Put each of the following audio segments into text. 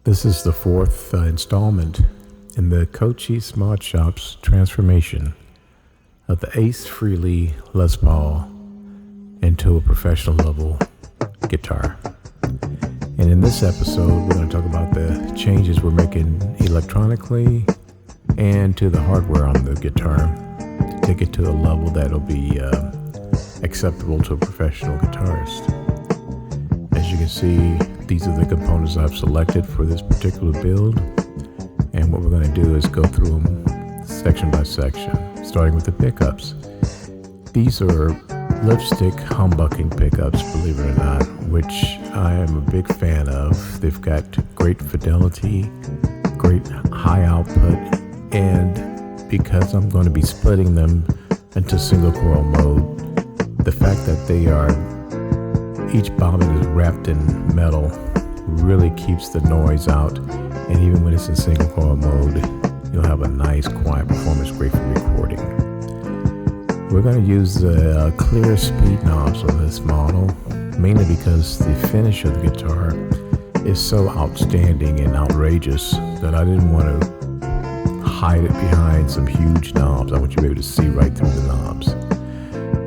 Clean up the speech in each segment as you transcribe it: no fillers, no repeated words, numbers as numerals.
This is the fourth installment in the Cochise Mod Shop's transformation of the Ace Frehley Les Paul into a professional level guitar. And in this episode, we're going to talk about the changes we're making electronically and to the hardware on the guitar to take it to a level that'll be acceptable to a professional guitarist. As you can see, these are the components I've selected for this particular build, and what we're going to do is go through them section by section, starting with the pickups. These are lipstick humbucking pickups, believe it or not, which I am a big fan of. They've got great fidelity, great high output, and because I'm going to be splitting them into single coil mode, the fact that they are each bobbin is wrapped in metal really keeps the noise out, and even when it's in single coil mode, you'll have a nice quiet performance, great for recording. We're going to use the clear speed knobs on this model, mainly because the finish of the guitar is so outstanding and outrageous that I didn't want to hide it behind some huge knobs. I want you to be able to see right through the knobs.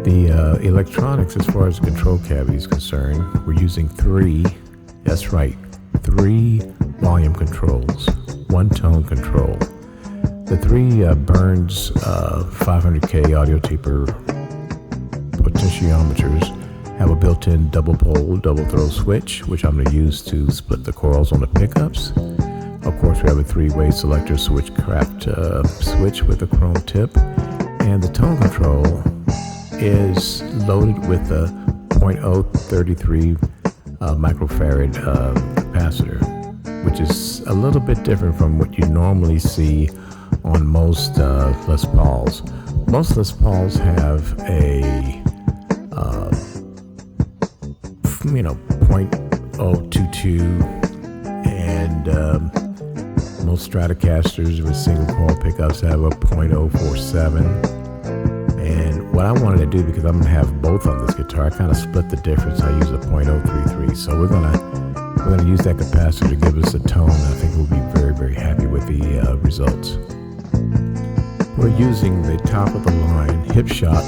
The electronics, as far as the control cavity is concerned, we're using three volume controls, one tone control. The three Burns 500K audio taper potentiometers have a built-in double pole, double throw switch, which I'm going to use to split the coils on the pickups. Of course, we have a three-way selector switchcraft switch with a chrome tip, and the tone control is loaded with a 0.033 microfarad capacitor, which is a little bit different from what you normally see on most Les Pauls. Most Les Pauls have a 0.022, and most Stratocasters with single coil pickups have a 0.047. And what I wanted to do, because I'm gonna have both on this guitar, I kind of split the difference. I use a 0.033, so we're gonna use that capacitor to give us a tone. I think we'll be very, very happy with the results. We're using the top of the line Hipshot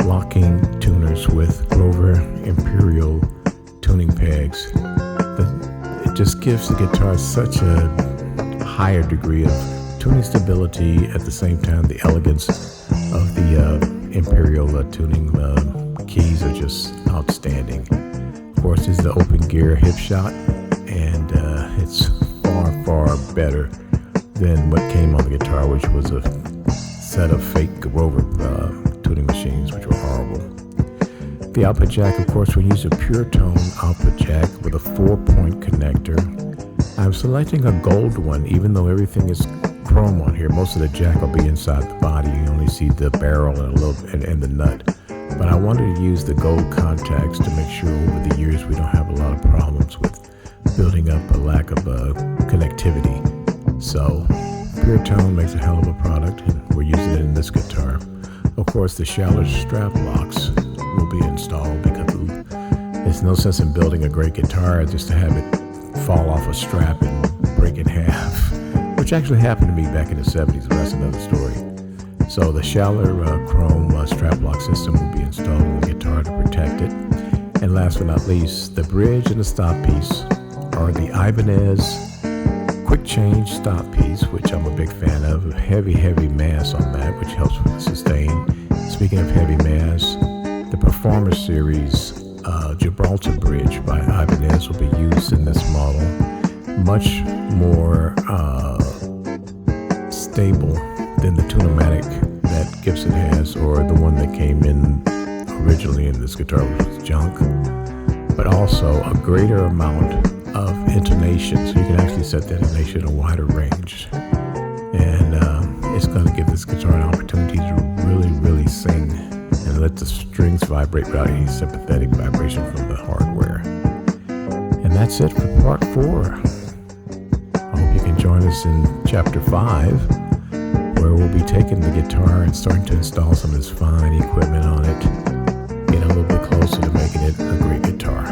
locking tuners with Grover Imperial tuning pegs. It just gives the guitar such a higher degree of tuning stability, at the same time the elegance of the Imperial tuning keys are just outstanding. Of course, this is the open gear Hipshot, and it's far better than what came on the guitar, which was a set of fake Grover tuning machines, which were horrible. The output jack, of course, we use a pure tone output jack with a 4-point connector. I'm selecting a gold one, even though everything is chrome on here. Most of the jack will be inside the body. You only see the barrel and a little and the nut. But I wanted to use the gold contacts to make sure over the years we don't have a lot of problems with building up a lack of connectivity. So pure tone makes a hell of a product, and we're using it in this guitar. Of course, the Schaller strap locks will be installed, because there's no sense in building a great guitar just to have it fall off a strap and break in half, which actually happened to me back in the 70s, but that's another story. So the Schaller chrome strap lock system will be installed on the guitar to protect it. And last but not least, the bridge and the stop piece are the Ibanez quick change stop piece, which I'm a big fan of. Heavy mass on that, which helps with the sustain. Speaking of heavy mass, the Performer Series Gibraltar bridge by Ibanez will be used in this model. Much more stable than the Tune-o-matic that Gibson has, or the one that came in originally in this guitar, which was junk, but also a greater amount of intonation, so you can actually set the intonation a wider range, and it's going to give this guitar an opportunity to really sing and let the strings vibrate without any sympathetic vibration from the hardware. And that's it for part 4. I hope you can join us in chapter 5, where we'll be taking the guitar and starting to install some of this fine equipment on it, getting a little bit closer to making it a great guitar.